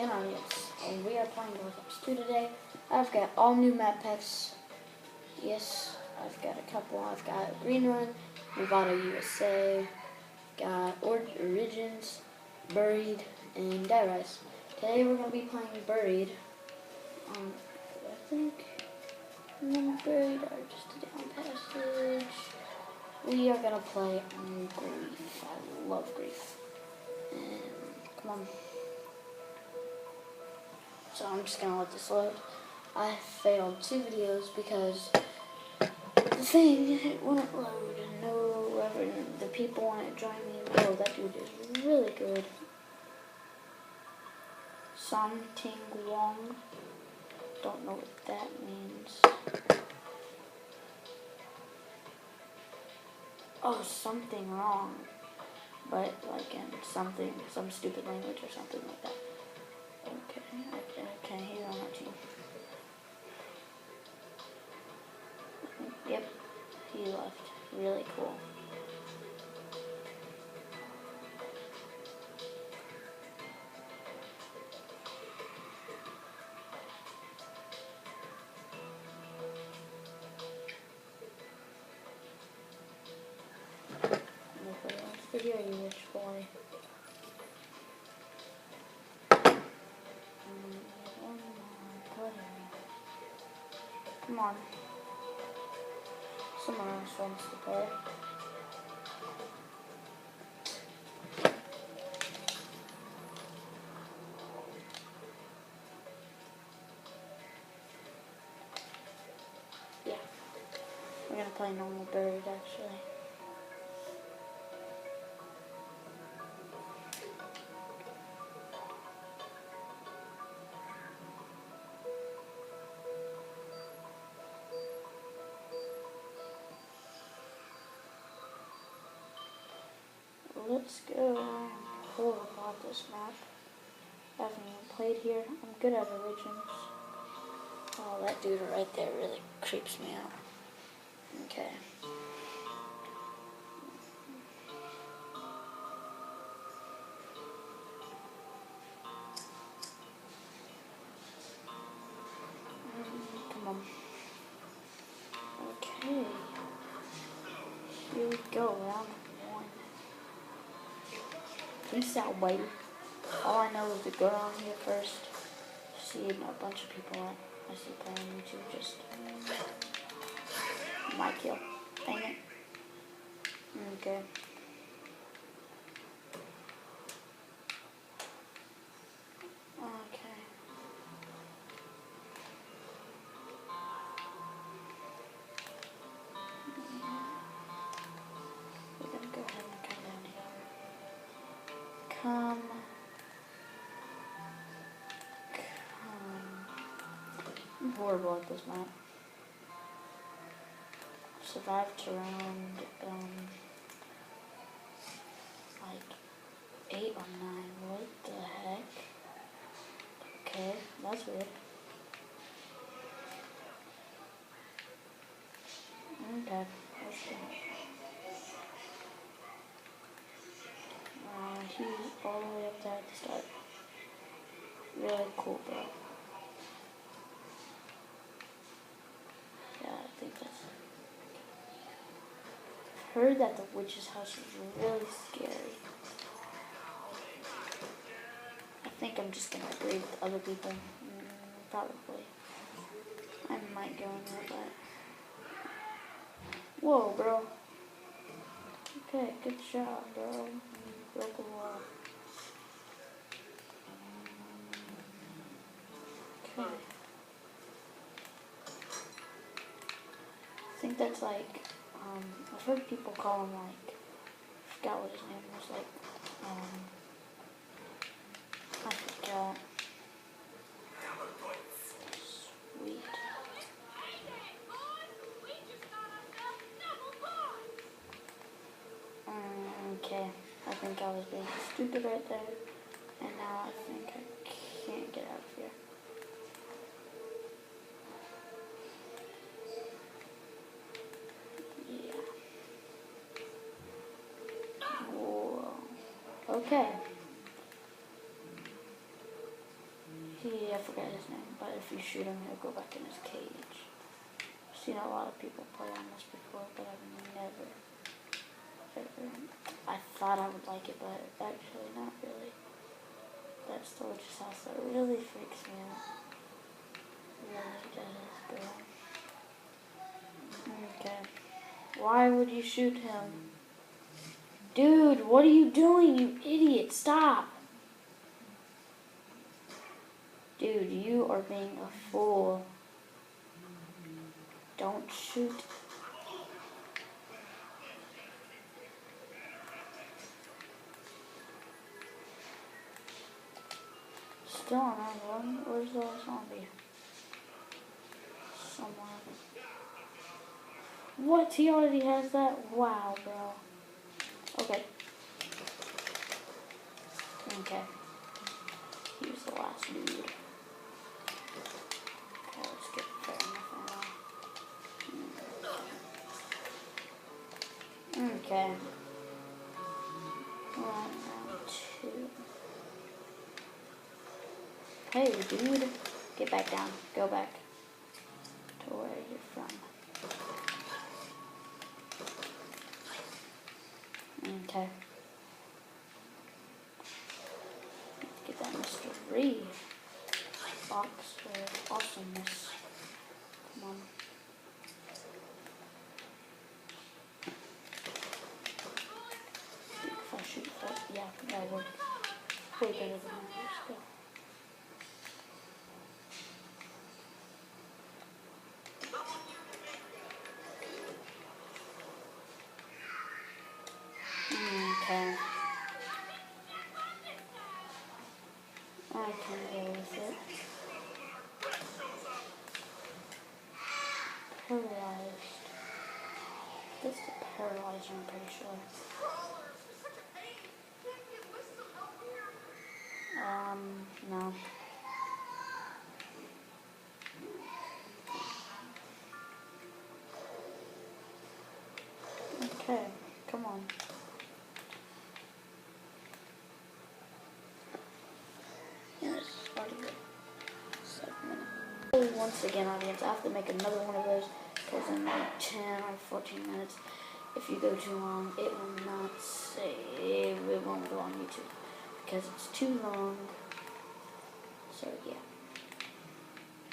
and audience, and we are playing Black Ops 2 today. I've got all new map packs. Yes, I've got a couple. I've got Green Run, Nevada, USA, got Origins, Buried, and Die Rise. Today we're going to be playing Buried. I think Buried are just a down passage. We are going to play on Grief. I love Grief. And come on. So I'm just gonna let this load. I failed 2 videos because the thing wouldn't load. No, the people want to join me. Oh, that dude is really good. Song Ting Wong. Don't know what that means. Oh, something wrong. But like in some stupid language or something like that. Okay, I can't hear on that team. Yep, he left. Really cool. Nobody wants to hear you, rich boy. Come on. Someone else wants to play. Yeah. We're gonna play normal Buried actually. Let's go. Cool about this map. I haven't even played here. I'm good at Origins. Oh, that dude right there really creeps me out. Okay. Come on. Okay. Here we go, round 1. Peace out, baby. All I know is to go on here first. See a bunch of people I see playing YouTube. Just my kill. Dang it. Okay. Okay. We're gonna go ahead and come down here. Come. I'm horrible at this map. Survived to round like 8 or 9. What the heck? Okay, that's weird. Okay, let's go. He's all the way up there at the start. Really cool, bro. Yeah, I think that's... I've heard that the witch's house is really scary. I think I'm just gonna agree with other people. Probably. I might go in there, but... Whoa, bro. Okay, good shot, bro. You broke a wall. Okay. I think that's like, I've heard people call him like, I forgot what his name was, like, I forgot. Sweet. Okay, I think I was being stupid right there, and now I think I can't get out of here. Okay. I forgot his name, but if you shoot him, he'll go back in his cage. I've seen a lot of people play on this before, but I've never ever. I thought I would like it, but actually not really. That storage house, that really freaks me out. Really does, girl. Okay. Why would you shoot him? Dude, what are you doing, you idiot? Stop! Dude, you are being a fool. Don't shoot. Still on that one. Where's the zombie? Somewhere. What? He already has that? Wow, bro. Okay. Okay. He was the last dude. Okay, let's get fair enough now. Okay. Round 2. Hey, dude. Get back down. Go back to where you're from. Okay. Get that Mr. Reed box for awesomeness. Come on. If I shoot that, yeah, that would way better than that. Let's go. Okay. I can deal with it. Paralyzed. This is a paralyzer, I'm pretty sure. No. Okay, come on. Yes, already good. 7 minutes. Once again, audience, I have to make another one of those because in like 10 or 14 minutes, if you go too long, it will not save. It won't go on YouTube because it's too long. So yeah,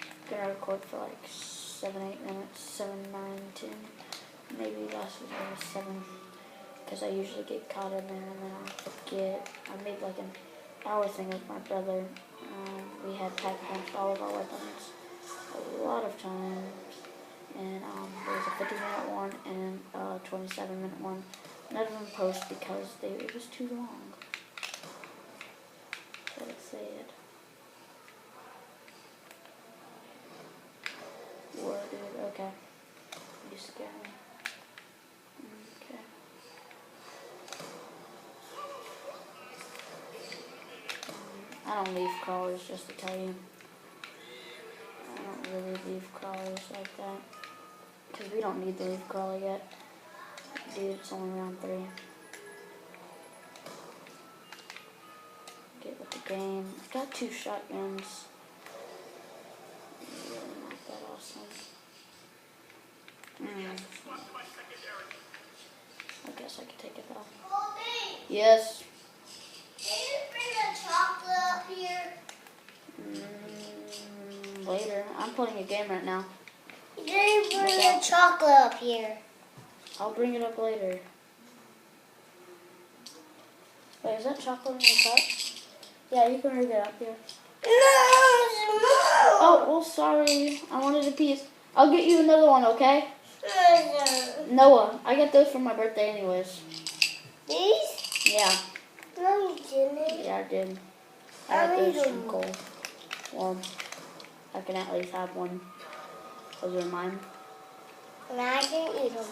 I'm gonna record for like 7, 8 minutes, 7, 9, 10, maybe last video was 7, because I usually get caught in there and then I forget. I made like an hour thing with my brother. We had pack-punched all of our weapons a lot of times, and there was a 50-minute one and a 27-minute one. None of them post because it was too long. So let's say it. Whoa, dude, okay. You scare me. Okay. I don't leave crawlers, just to tell you. I don't really leave crawlers like that. Because we don't need the leaf crawler yet. Dude, it's only round 3. Get with the game. I've got 2 shotguns. Really not that awesome. I guess I could take it though. Yes. Can you bring the chocolate up here? Later. I'm playing a game right now. You didn't bring the chocolate up here. I'll bring it up later. Wait, is that chocolate in your cup? Yeah, you can bring it up here. No. Oh, well, sorry. I wanted a piece. I'll get you another one, okay? Noah, I got those for my birthday anyways. These? Yeah. No, you didn't. Yeah, I did. I got those from Cole. Well, I can at least have one. Those are mine. And I can eat them.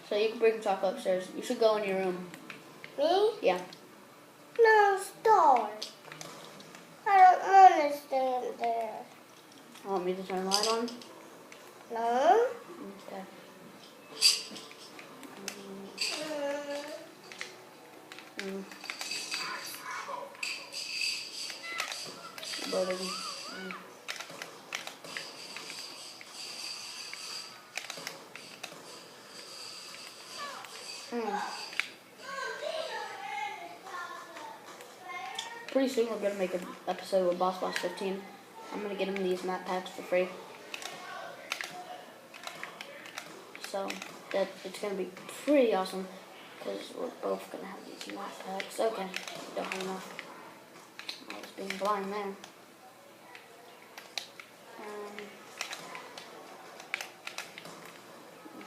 So you can bring chocolate upstairs. You should go in your room. Me? Yeah. No, stop. I don't want to stand there. Want me to turn the light on? No. Okay. building. Pretty soon we're gonna make an episode with Boss Boss 15. I'm gonna get him these map packs for free. So that it's gonna be pretty awesome because we're both gonna have these map packs. Okay, don't have enough. I was being blind there.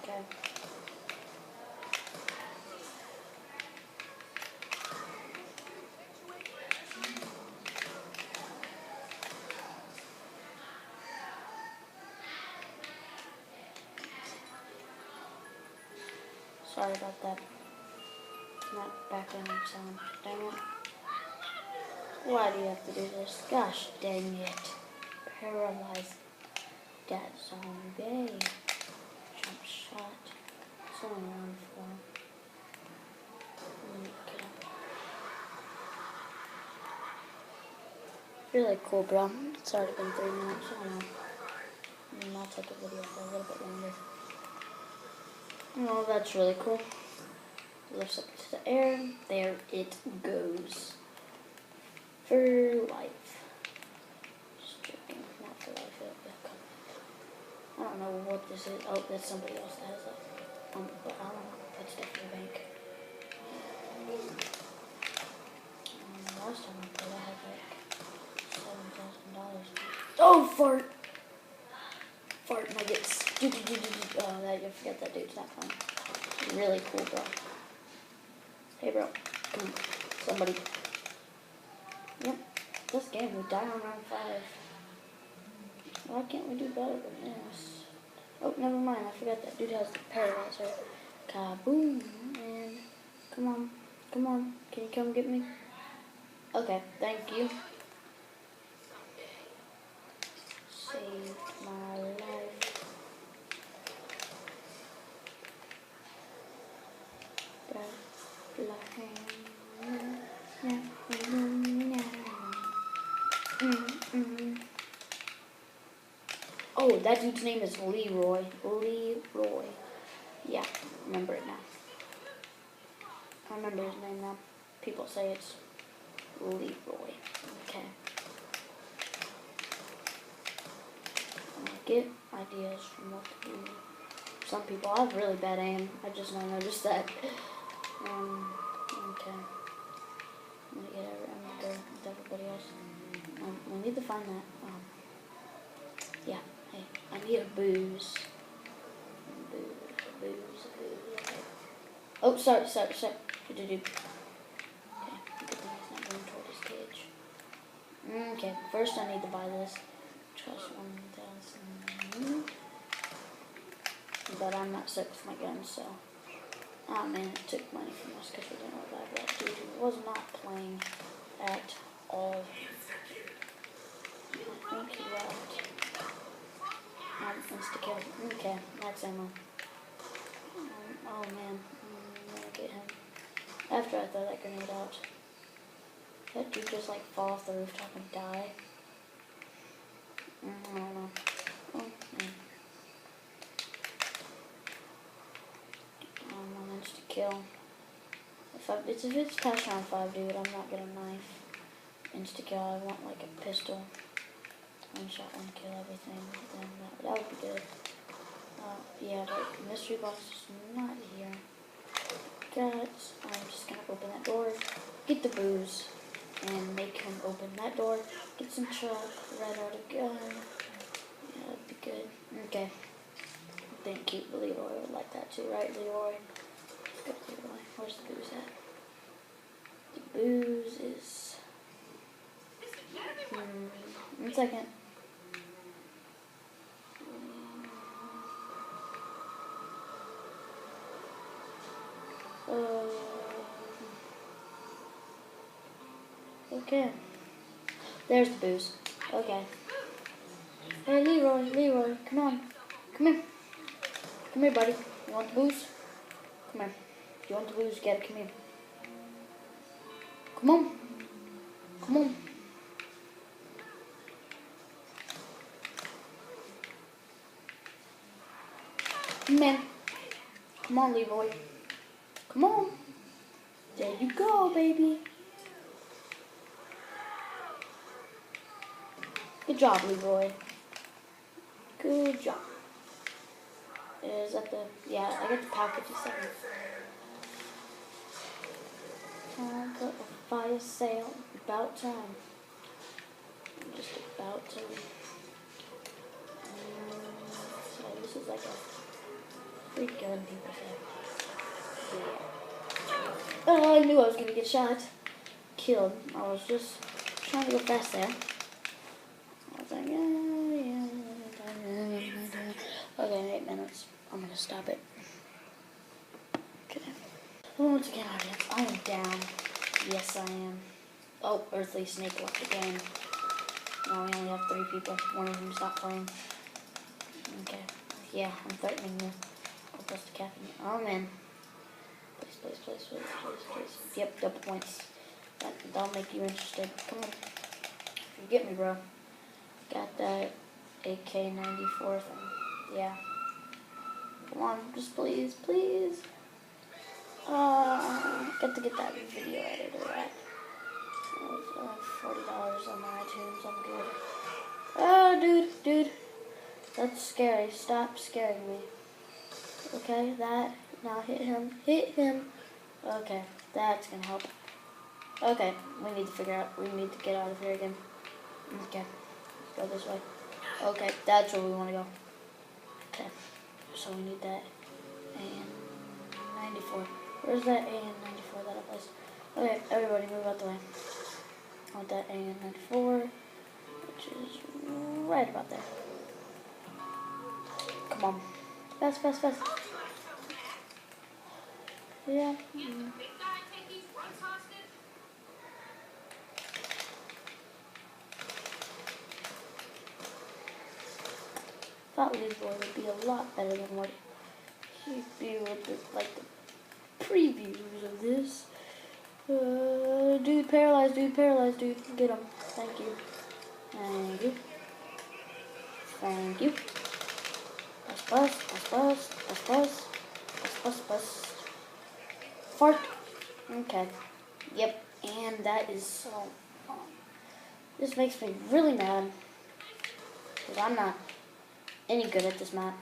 Okay. Sorry about that. Not background sound. Dang it. Why do you have to do this? Gosh dang it. Paralyze that zombie. Jump shot. It's only round 4. Really cool, bro. It's already been 3 minutes. I don't know. I'll take a video for a little bit longer. Oh, that's really cool. Lifts up to the air. There it goes. For life. Just joking. Not for life. I don't know what this is. Oh, that's somebody else that has that. But I don't know. That's definitely a bank. Last time I played, I had like $7,000. Oh, fart! Fart nuggets. Oh, that you forget that dude's not playing. Really cool, bro. Hey, bro. Come on. Somebody. Yep. This game, we die on round 5. Why can't we do better than this? Oh, never mind. I forgot that dude has the paralyzer. Kaboom. And come on. Come on. Can you come get me? Okay. Thank you. Saved my life. Oh, that dude's name is Leroy. Leroy. Yeah, remember it now. I remember his name now. People say it's Leroy. Okay. Get ideas from what to do. Some people have really bad aim. I just now noticed that. Okay. I'm gonna go with everybody else. We need to find that. Yeah. Hey, I need a booze. Booze. Okay. Oh, sorry. Okay. Good thing he's not going toward his cage. Okay. First, I need to buy this. Trust 1,000. But I'm not sick with my guns, so. Oh man, it took money from us because we didn't revive that dude who was not playing at all. I think he left. Insta-kill. Okay, that's ammo. Oh man, I'm gonna get him. After I throw that grenade out. That dude just like fall off the rooftop and die. I don't know. Oh man. I'm insta-kill. If it's past round 5, dude, I'm not gonna knife. Insta-kill, I want like a pistol. One shot, one kill, everything. Then that would be good. Yeah, but mystery box is not here. Guys, I'm just gonna open that door, get the booze, and make him open that door. Get some truck, right out a gun. Yeah, that'd be good. Okay. I think cute Leroy would like that too, right, Leroy? Good Leroy. Where's the booze at? The booze is. 1 second. Okay. There's the booze. Okay. Hey, Leroy, come on. Come here. Come here, buddy. You want the booze? Come here. If you want the booze, get it. Come here. Come on. Come on. Come on, Leroy. Come on. There you go, baby. Good job, Leroy. Good job. Is that the... Yeah, I got the PAL 57. Time for a fire sale. About time. I'm just about to... So this is like a free gun, people say. Yeah. Oh, I knew I was going to get shot. Killed. I was just trying to go fast there. I was like, yeah. Okay, 8 minutes. I'm going to stop it. Okay. Once again, I am down. Yes, I am. Oh, Earthly Snake left the game. Now we only have 3 people. One of them stopped playing. Okay. Yeah, I'm threatening you. I'll post the caffeine. Oh, man. Please. Yep, double points. That'll make you interested. Come on. You get me, bro. Got that AK-94 thing. Yeah. Come on, just please. Got to get that video editor back. $40 on my iTunes. I'm good. Oh, dude. That's scary. Stop scaring me. Okay, that. Now hit him. Okay, that's gonna help. Okay, we need to get out of here again. Okay, let's go this way. Okay, that's where we want to go. Okay, so we need that AN-94. Where's that AN-94 that I placed? Okay, everybody move out the way. I want that AN-94, which is right about there. Come on. Fast. Yeah. Thought Leroy would be a lot better than what he'd be with the, like the previews of this. Dude paralyzed, Get him. Thank you. Bust. Fart. Okay. Yep. And that is so... this makes me really mad. Because I'm not any good at this map.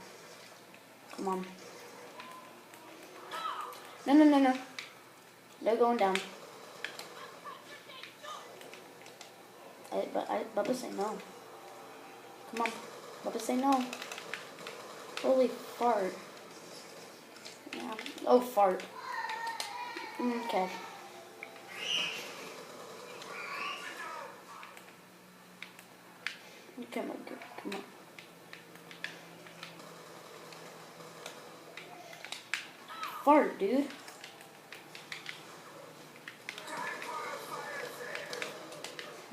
Come on. No. They're going down. Bubba say no. Come on. Bubba say no. Holy fart. Yeah. Oh, fart. Okay. Come on. Fart, dude.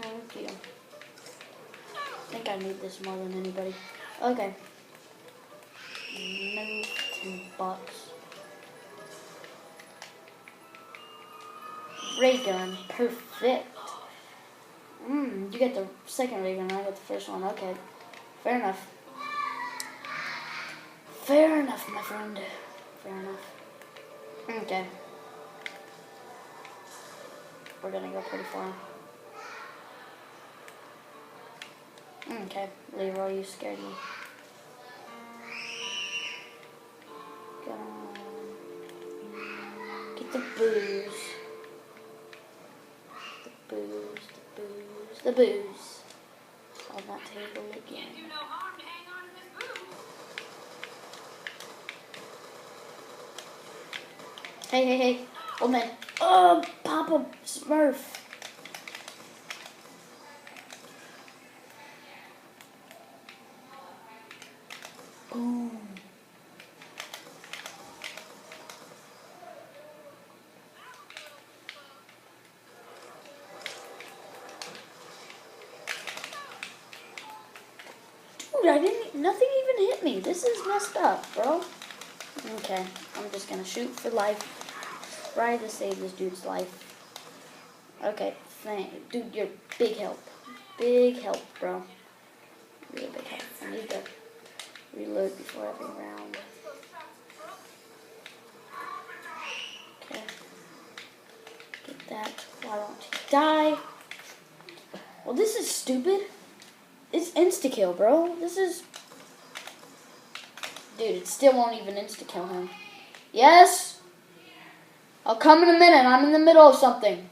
Thank you. I think I need this more than anybody. Okay. No $10. Ray gun, perfect. You get the second ray gun, I got the first one. Okay, fair enough. Fair enough, my friend. Fair enough. Okay. We're gonna go pretty far. Okay, Leroy, you scared me. Go on. Get the booze. The booze. On that table again. Hey. Old man. Oh, Papa Smurf. Boom. Dude, nothing even hit me. This is messed up, bro. Okay, I'm just gonna shoot for life. Try to save this dude's life. Okay, dude, you're big help. Big help, bro. Really big help. I need to reload before every round. that. Why won't he die? Well, this is stupid. It's insta-kill, bro. This is... Dude, it still won't even insta-kill him. Yes? I'll come in a minute. I'm in the middle of something.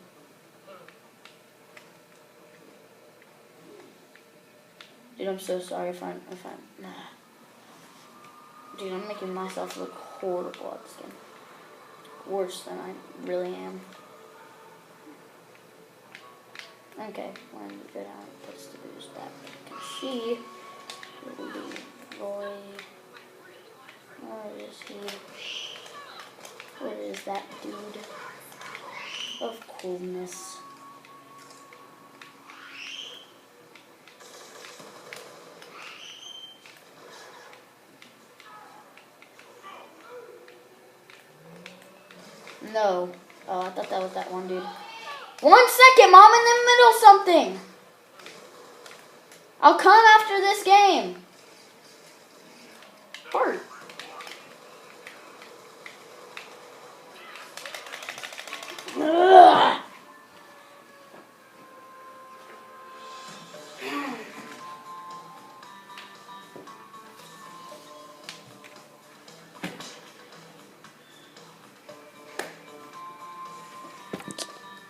Dude, I'm so sorry if I'm nah. Dude, I'm making myself look horrible at this game. Worse than I really am. Okay, when you go down, puts the boost back. You can see it will be Roy. Where is he? Where is that dude of coolness? No. Oh, I thought that was that one dude. 1 second, Mom, in the middle of something. I'll come after this game. Fart. Ugh.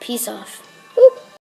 Peace off.